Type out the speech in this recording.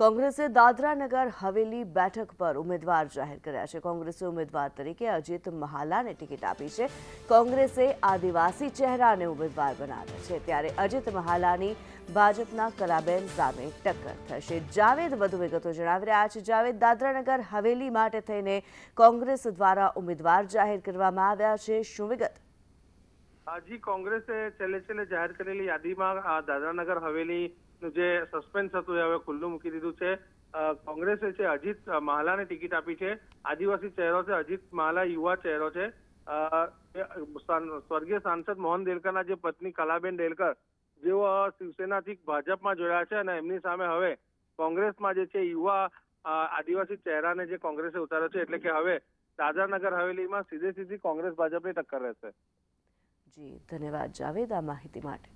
કોંગ્રેસે દાદરા નગર હવેલી બેઠક પર ઉમેદવાર જાહેર કર્યા છે। કોંગ્રેસે ઉમેદવાર તરીકે અજીત મહાલાને ટિકિટ આપી છે। કોંગ્રેસે આદિવાસી ચહેરાને ઉમેદવાર બનાવ્યા છે, ત્યારે અજીત મહાલાની ભાજપના કલાબેન સામે ટક્કર થશે। જાવેદ વધુ વિગતો જણાવી રહ્યા છે। જાવેદ, દાદરા નગર હવેલી માટે થઈને કોંગ્રેસ દ્વારા ઉમેદવાર જાહેર કરવામાં આવ્યા છે, શું વિગત? જી, કોંગ્રેસે છેલ્લે જાહેર કરેલી યાદીમાં દાદરાનગર હવેલીનું જે સસ્પેન્સ હતું એ હવે ખુલ્લું મૂકી દીધું છે। કોંગ્રેસે અજીત મહાલાને ટિકિટ આપી છે। આદિવાસી ચહેરો છે, અજીત મહાલા યુવા ચહેરો છે। સ્વર્ગીય સાંસદ મોહન દેલકરના જે પત્ની કલાબેન દેલકર, જેઓ શિવસેનાથી ભાજપમાં જોડાયા છે અને એમની સામે હવે કોંગ્રેસમાં જે છે યુવા આદિવાસી ચહેરાને જે કોંગ્રેસે ઉતાર્યો છે, એટલે કે હવે દાદરાનગર હવેલીમાં સીધી કોંગ્રેસ ભાજપની ટક્કર રહેશે। જી, ધન્યવાદ જાવેદ આ માહિતી માટે।